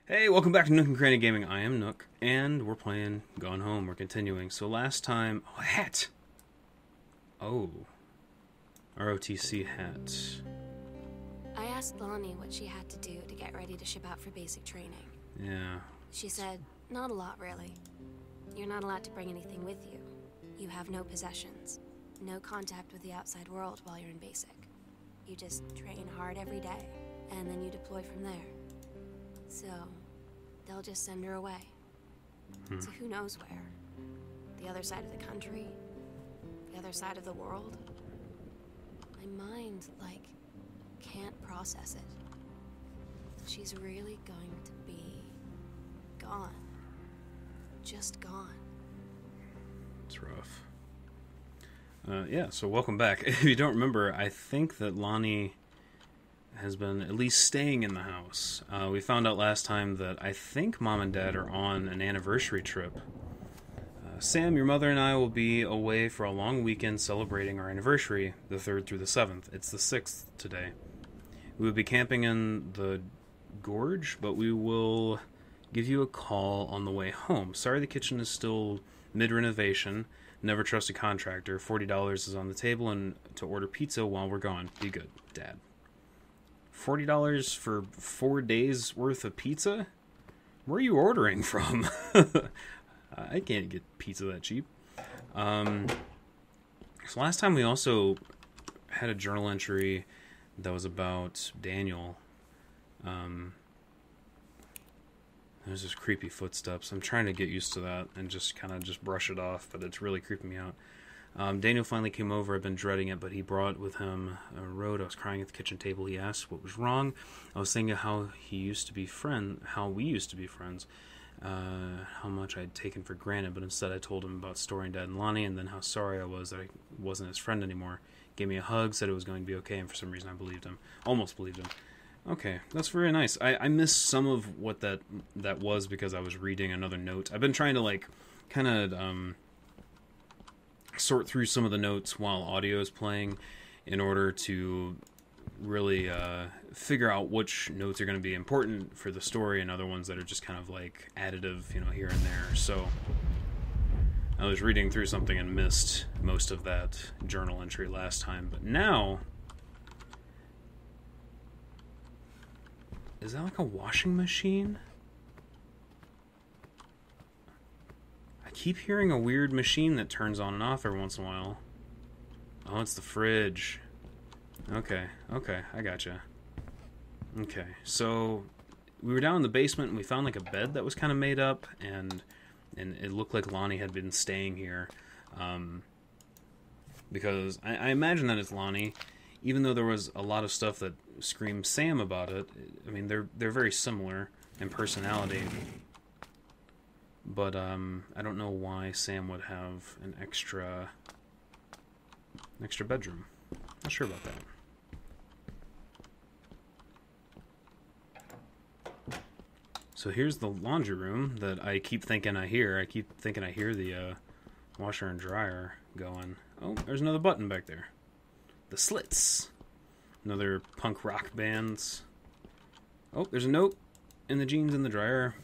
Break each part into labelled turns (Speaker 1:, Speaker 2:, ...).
Speaker 1: Hey, welcome back to Nook and Cranny Gaming. I am Nook, and we're playing Gone Home. We're continuing. So last time... Oh, a hat! Oh. ROTC hat.
Speaker 2: I asked Lonnie what she had to do to get ready to ship out for basic training.
Speaker 1: Yeah.
Speaker 2: She said, not a lot, really. You're not allowed to bring anything with you. You have no possessions. No contact with the outside world while you're in basic. You just train hard every day, and then you deploy from there. So, they'll just send her away. To who knows where. The other side of the country. The other side of the world. My mind, can't process it. She's really going to be gone. Just gone.
Speaker 1: It's rough. Yeah, so welcome back. If you don't remember, I think that Lonnie has been at least staying in the house. We found out last time that I think Mom and Dad are on an anniversary trip. Sam, your mother, and I will be away for a long weekend celebrating our anniversary, the 3rd through the 7th. It's the 6th today. We will be camping in the gorge, but we will give you a call on the way home. Sorry the kitchen is still mid-renovation. Never trust a contractor. $40 is on the table, and to order pizza while we're gone. Be good, Dad. $40 for 4 days worth of pizza? Where are you ordering from? I can't get pizza that cheap. So last time we also had a journal entry that was about Daniel. There's this creepy footsteps. I'm trying to get used to that and just kind of just brush it off, but it's really creeping me out. Daniel finally came over. I've been dreading it, but he brought with him a road. I was crying at the kitchen table. He asked what was wrong. I was thinking how we used to be friends, how much I'd taken for granted, but instead I told him about storing Dad and Lonnie, and then how sorry I was that I wasn't his friend anymore. Gave me a hug, said it was going to be okay, and for some reason I believed him. Almost believed him. Okay, that's very nice. I missed some of what that was because I was reading another note. I've been trying to kind of sort through some of the notes while audio is playing in order to really figure out which notes are going to be important for the story and other ones that are just kind of additive, here and there. So I was reading through something and missed most of that journal entry last time, but now... Is that like a washing machine? I keep hearing a weird machine that turns on and off every once in a while. Oh, it's the fridge. Okay, I gotcha. Okay, so we were down in the basement and we found a bed that was kind of made up, and it looked like Lonnie had been staying here. Because I imagine that it's Lonnie, even though there was a lot of stuff that screamed Sam about it. I mean, they're very similar in personality, but I don't know why Sam would have an extra bedroom. Not sure about that. So here's the laundry room that I keep thinking I hear. I keep thinking I hear the washer and dryer going. Oh, there's another button back there. The Slits. Another punk rock bands. Oh, there's a note in the jeans in the dryer.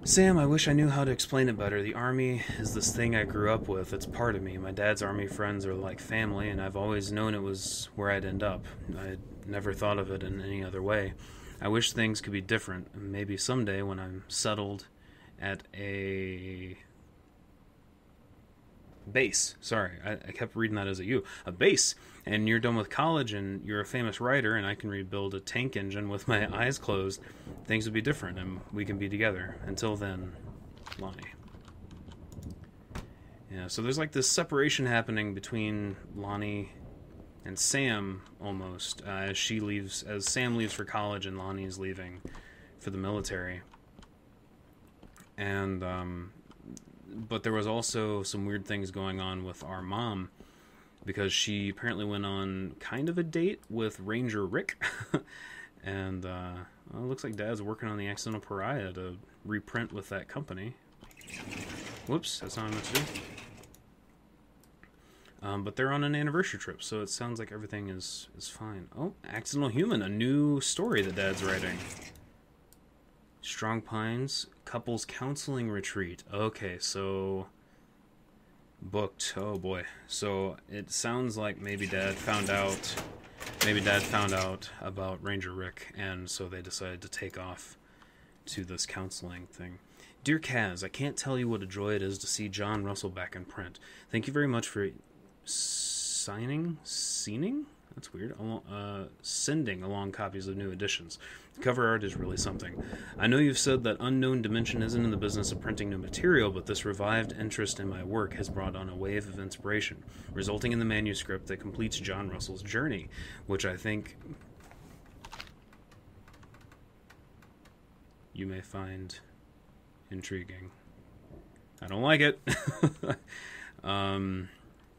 Speaker 1: Sam, I wish I knew how to explain it better. The Army is this thing I grew up with. It's part of me. My dad's Army friends are like family, and I've always known it was where I'd end up. I'd never thought of it in any other way. I wish things could be different. Maybe someday when I'm settled at a... base. Sorry, I kept reading that as a U. A base. And you're done with college and you're a famous writer and I can rebuild a tank engine with my eyes closed. Things would be different and we can be together. Until then, Lonnie. Yeah, so there's this separation happening between Lonnie and Sam almost as Sam leaves for college and Lonnie is leaving for the military. And but there was also some weird things going on with our mom because she apparently went on kind of a date with Ranger Rick. And well, it looks like Dad's working on the Accidental Pariah to reprint with that company. Whoops, that's not what I meant to do. But they're on an anniversary trip, so it sounds like everything is fine. Oh, Accidental Human, a new story that Dad's writing. Strong Pines couples counseling retreat. Okay, so booked. Oh boy. So it sounds like maybe Dad found out about Ranger Rick, and so they decided to take off to this counseling thing. Dear Kaz, I can't tell you what a joy it is to see John Russell back in print. Thank you very much for sending along copies of new editions. The cover art is really something. I know you've said that Unknown Dimension isn't in the business of printing new material, but this revived interest in my work has brought on a wave of inspiration, resulting in the manuscript that completes John Russell's journey, which I think you may find intriguing. I don't like it.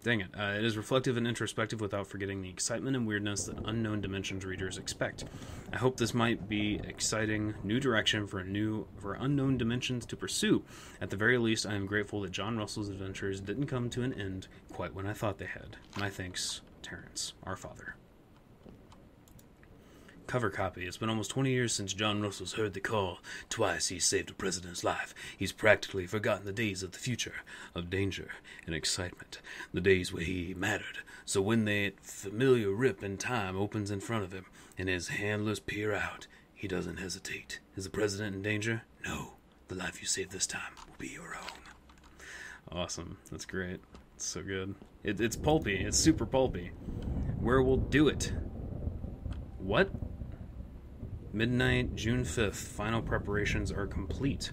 Speaker 1: Dang it. It is reflective and introspective without forgetting the excitement and weirdness that Unknown Dimensions readers expect. I hope this might be exciting new direction for Unknown Dimensions to pursue. At the very least, I am grateful that John Russell's adventures didn't come to an end quite when I thought they had. My thanks, Terrence, our father. Cover copy. It's been almost 20 years since John Russell's heard the call. Twice he's saved a president's life. He's practically forgotten the days of the future, of danger and excitement, the days where he mattered. So when that familiar rip in time opens in front of him and his handlers peer out, he doesn't hesitate. Is the president in danger? No. The life you save this time will be your own. Awesome. That's great. It's so good. It's pulpy. It's super pulpy. Where we'll do it. What? Midnight, June 5th. Final preparations are complete.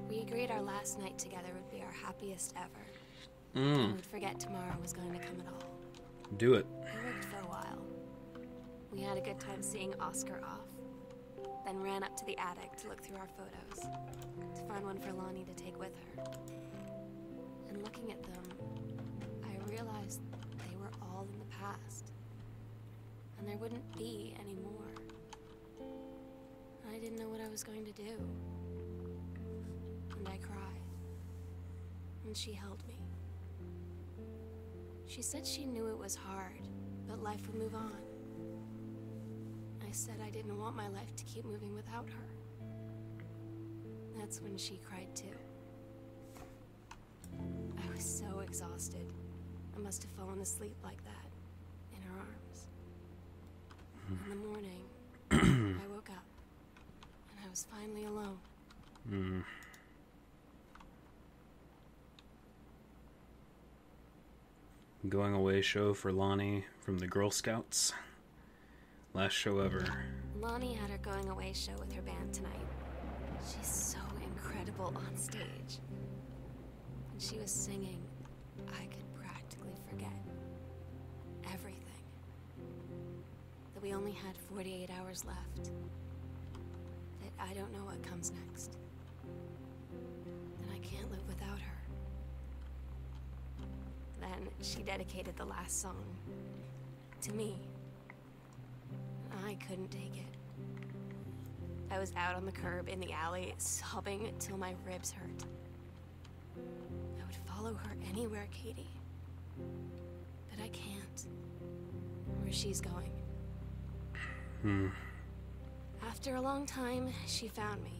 Speaker 2: We agreed our last night together would be our happiest ever. And we'd forget tomorrow was going to come at all.
Speaker 1: Do it.
Speaker 2: We worked for a while. We had a good time seeing Oscar off. Then ran up to the attic to look through our photos, to find one for Lonnie to take with her. And looking at them, I realized they were all in the past. And there wouldn't be any more. I didn't know what I was going to do. And I cried. And she held me. She said she knew it was hard, but life would move on. I said I didn't want my life to keep moving without her. That's when she cried too. I was so exhausted. I must have fallen asleep like that, in her arms. In the morning, I woke up, and I was finally alone.
Speaker 1: Going away show for Lonnie from the Girl Scouts. Last show ever.
Speaker 2: Lonnie had her going away show with her band tonight. She's so incredible on stage. When she was singing, I could practically forget everything. That we only had 48 hours left. That I don't know what comes next. That I can't live without her. Then she dedicated the last song to me. I couldn't take it. I was out on the curb in the alley, sobbing till my ribs hurt. I would follow her anywhere, Katie. But I can't. Where she's going. After a long time, she found me.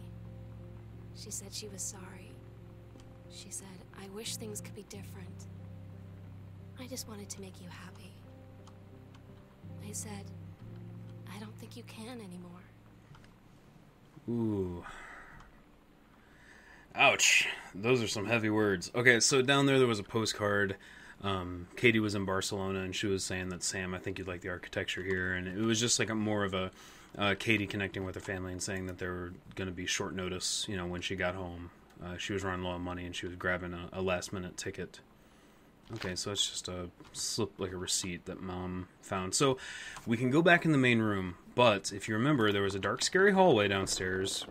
Speaker 2: She said she was sorry. She said, I wish things could be different. I just wanted to make you happy. I said, I don't think you can anymore.
Speaker 1: Ooh. Ouch. Those are some heavy words. Okay, so down there was a postcard. Katie was in Barcelona, and she was saying that, Sam, I think you'd like the architecture here. And it was just like more of a Katie connecting with her family and saying that they were going to be short notice, when she got home. She was running low on money, and she was grabbing a last-minute ticket. Okay, so it's just a slip, like a receipt that Mom found. So we can go back in the main room, but if you remember, there was a dark, scary hallway downstairs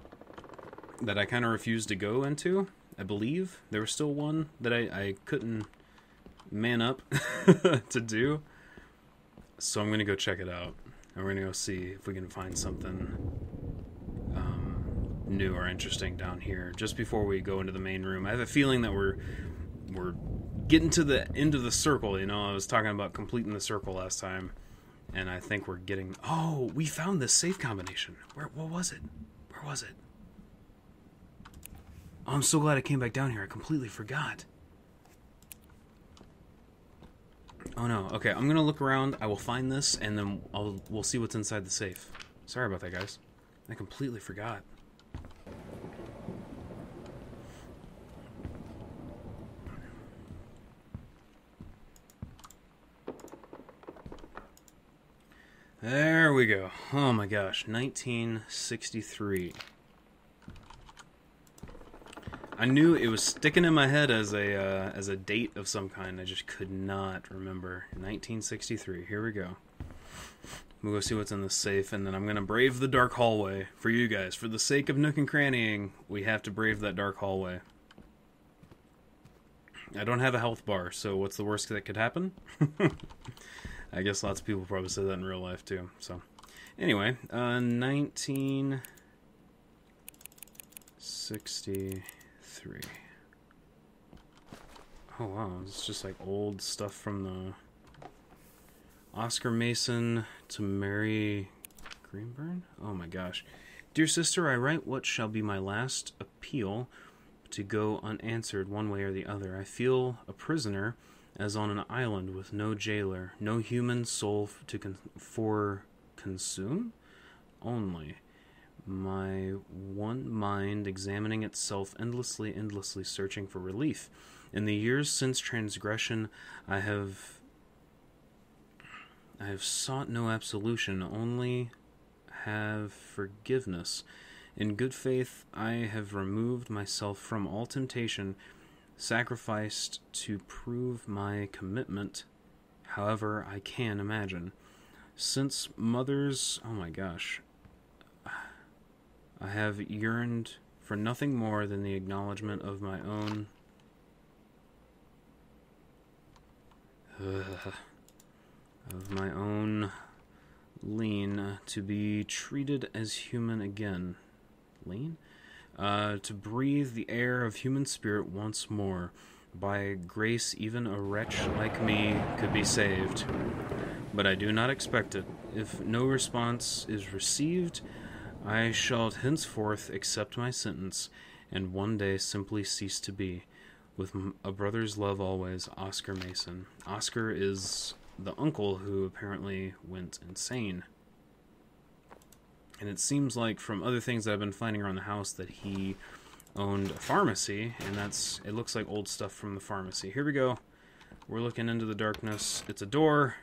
Speaker 1: that I kind of refused to go into, I believe. There was still one that I couldn't man up to do. So I'm going to go check it out. And we're going to go see if we can find something new or interesting down here just before we go into the main room. I have a feeling that we're getting to the end of the circle. I was talking about completing the circle last time, And I think we're getting... Oh, we found this safe combination. What was it? Where was it? Oh, I'm so glad I came back down here. I completely forgot. Oh no. Okay, I'm gonna look around. I will find this, and then we'll see what's inside the safe. Sorry about that, guys. I completely forgot. There we go. Oh my gosh, 1963. I knew it was sticking in my head as a date of some kind. I just could not remember. 1963. Here we go. We'll go see what's in the safe, and then I'm gonna brave the dark hallway for you guys. For the sake of nook and crannying, we have to brave that dark hallway. I don't have a health bar, so what's the worst that could happen? I guess lots of people probably say that in real life too. So, anyway, 1963. Oh wow, it's just like old stuff from the Oscar Mason to Mary Greenburn. Oh my gosh, dear sister, I write what shall be my last appeal to go unanswered one way or the other. I feel a prisoner, as on an island with no jailer, no human soul for consume, only my one mind examining itself endlessly, endlessly searching for relief. In the years since transgression, I have sought no absolution, only have forgiveness. In good faith, I have removed myself from all temptation, sacrificed to prove my commitment, however I can imagine. Since mother's... oh my gosh. I have yearned for nothing more than the acknowledgement of my own... of my own lean, to be treated as human again. Lean? To breathe the air of human spirit once more. By grace, even a wretch like me could be saved. But I do not expect it. If no response is received, I shall henceforth accept my sentence, and one day simply cease to be. With a brother's love always, Oscar Mason. Oscar is the uncle who apparently went insane. And it seems like from other things that I've been finding around the house that he owned a pharmacy, and it looks like old stuff from the pharmacy. Here we go. We're looking into the darkness. It's a door.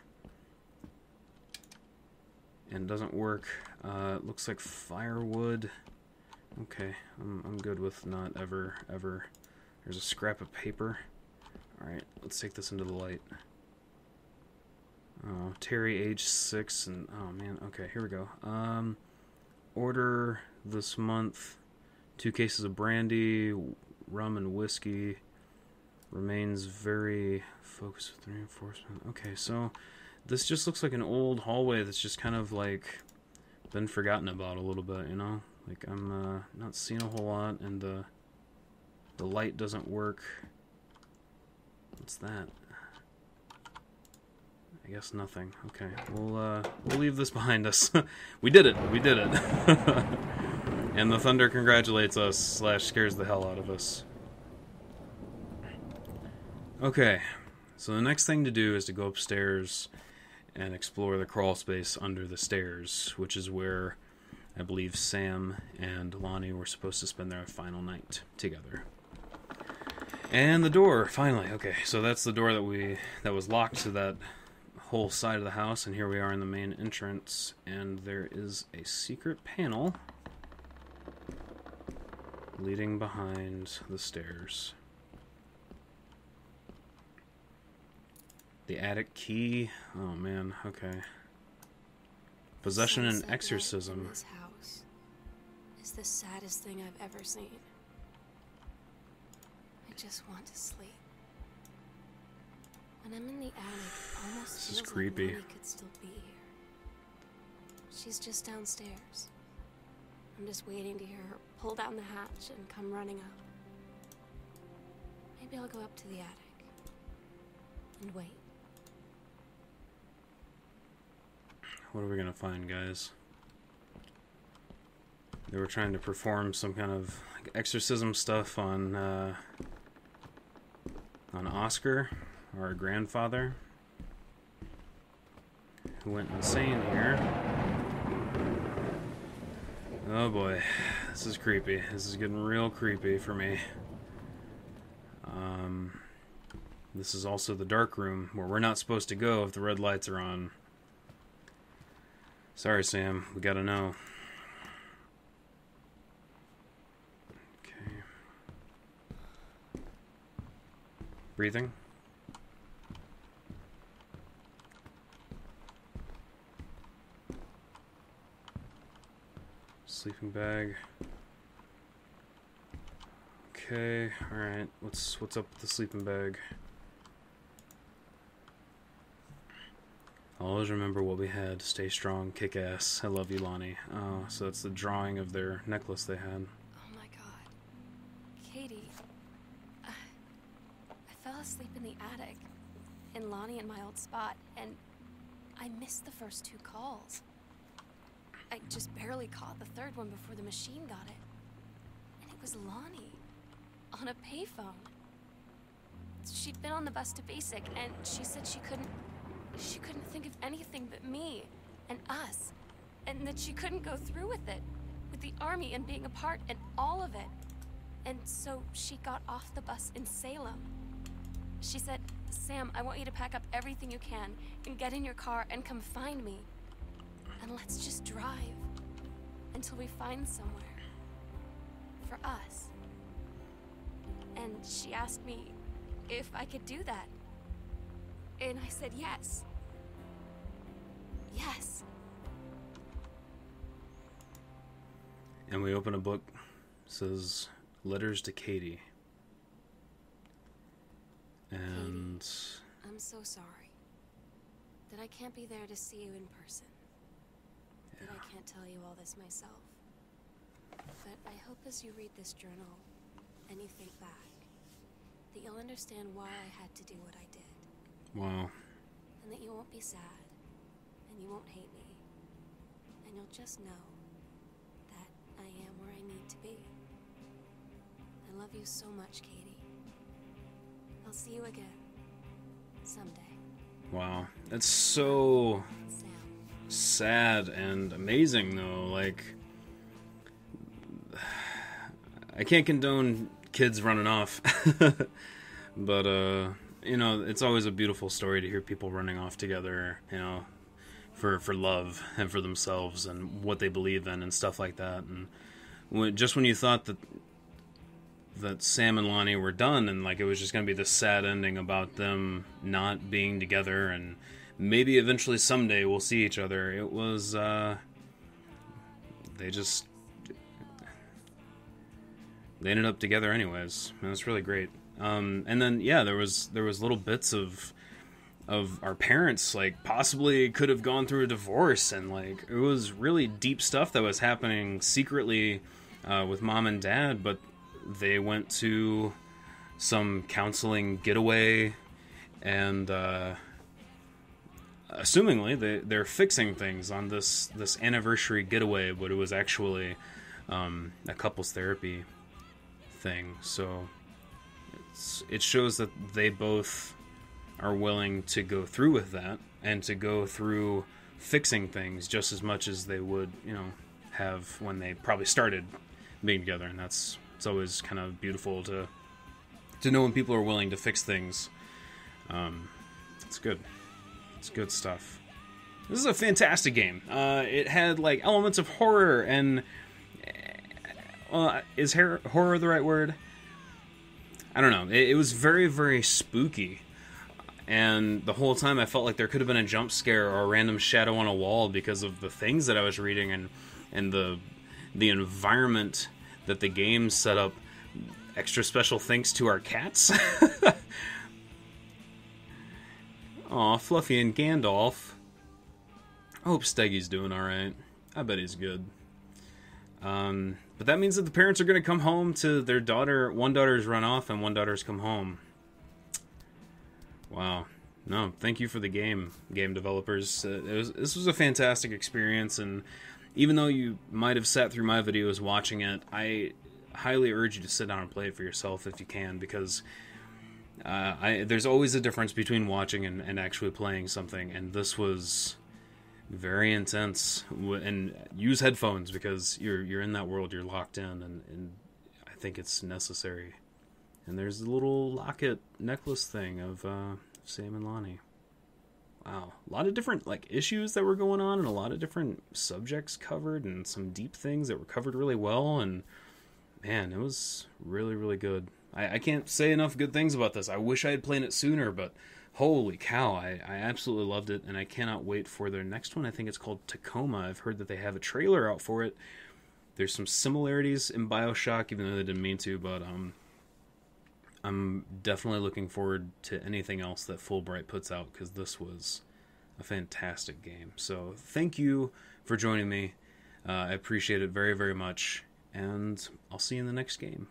Speaker 1: And it doesn't work. It looks like firewood. Okay, I'm good with not ever. There's a scrap of paper. Alright, let's take this into the light. Oh, Terry, age 6, and oh man, okay, here we go. Order this month 2 cases of brandy, rum, and whiskey. Remains very focused with reinforcement. Okay, so this just looks like an old hallway that's just kind of like been forgotten about a little bit, you know? Like I'm not seeing a whole lot, and the light doesn't work. What's that? I guess nothing. Okay, we'll leave this behind us. We did it. We did it. And the thunder congratulates us / scares the hell out of us. Okay, so the next thing to do is to go upstairs and explore the crawl space under the stairs, which is where I believe Sam and Lonnie were supposed to spend their final night together. And the door, finally. Okay, so that's the door that was locked to that whole side of the house, and here we are in the main entrance, and there is a secret panel leading behind the stairs. The attic key. Oh man, okay. Possession and exorcism.
Speaker 2: This house is the saddest thing I've ever seen. I just want to sleep. When I'm in the attic, it almost
Speaker 1: This is
Speaker 2: feels
Speaker 1: creepy.
Speaker 2: like Mommy could still be here. She's just downstairs. I'm just waiting to hear her pull down the hatch and come running up. Maybe I'll go up to the attic and wait.
Speaker 1: What are we gonna find, guys? They were trying to perform some kind of like, exorcism stuff on Oscar, our grandfather, who went insane here. Oh boy, this is creepy. This is getting real creepy for me. This is also the dark room where we're not supposed to go if the red lights are on. Sorry, Sam. We gotta know. Okay. Breathing. Sleeping bag. Okay, alright. What's up with the sleeping bag? I'll always remember what we had. Stay strong, kick ass. I love you, Lonnie. Oh, so that's the drawing of their necklace they had.
Speaker 2: Oh my god. Katie. I fell asleep in the attic. In Lonnie and my old spot, and I missed the first 2 calls. I just barely caught the 3rd one before the machine got it. And it was Lonnie. On a payphone. She'd been on the bus to Basic, and she said she couldn't think of anything but me and us, and that she couldn't go through with it, with the army and being apart and all of it. And so she got off the bus in Salem. She said, "Sam, I want you to pack up everything you can and get in your car and come find me. And let's just drive until we find somewhere for us." And she asked me if I could do that. And I said yes. Yes.
Speaker 1: And we open a book. It says, Letters to Katie. And...
Speaker 2: Katie, I'm so sorry that I can't be there to see you in person.
Speaker 1: Yeah.
Speaker 2: That I can't tell you all this myself. But I hope as you read this journal and you think back, that you'll understand why I had to do what I did.
Speaker 1: Wow.
Speaker 2: And that you won't be sad, and you won't hate me, and you'll just know that I am where I need to be. I love you so much, Katie. I'll see you again, someday.
Speaker 1: Wow. That's so
Speaker 2: Sam.
Speaker 1: sad and amazing, though. Like, I can't condone kids running off. But, you know, it's always a beautiful story to hear people running off together, you know, for love and for themselves and what they believe in and stuff like that. And just when you thought that Sam and Lonnie were done and, like, it was just going to be this sad ending about them not being together and maybe eventually someday we'll see each other, it was, they ended up together anyways. And it's really great. And then, yeah, there was little bits of our parents, like, possibly could have gone through a divorce, and, like, it was really deep stuff that was happening secretly with Mom and Dad, but they went to some counseling getaway, and assumingly they're fixing things on this anniversary getaway, but it was actually a couples therapy thing, so it shows that they both are willing to go through with that and to go through fixing things just as much as they would, you know, have when they probably started being together. And it's always kind of beautiful to know when people are willing to fix things. It's good. It's good stuff. This is a fantastic game. It had, like, elements of horror and... is horror the right word? I don't know. It was very, very spooky. And the whole time I felt like there could have been a jump scare or a random shadow on a wall because of the things that I was reading and the environment that the game set up. Extra special thanks to our cats. Aw, Fluffy and Gandalf. I hope Steggy's doing alright. I bet he's good. But that means that the parents are going to come home to their daughter. One daughter's run off and one daughter's come home. Wow. No, thank you for the game developers. This was a fantastic experience, and even though you might have sat through my videos watching it, I highly urge you to sit down and play it for yourself if you can, because there's always a difference between watching and actually playing something, and this was very intense. And use headphones, because you're in that world, you're locked in, and I think it's necessary. And there's the little locket necklace thing of Sam and Lonnie. Wow, a lot of different issues that were going on, and a lot of different subjects covered, and some deep things that were covered really well. And man, it was really, really good. I can't say enough good things about this. I wish I had played it sooner, but holy cow, I absolutely loved it, and I cannot wait for their next one. I think it's called Tacoma. I've heard that they have a trailer out for it. There's some similarities in BioShock, even though they didn't mean to, but I'm definitely looking forward to anything else that FULLBRIGHT puts out, because this was a fantastic game. So thank you for joining me. I appreciate it very, very much, and I'll see you in the next game.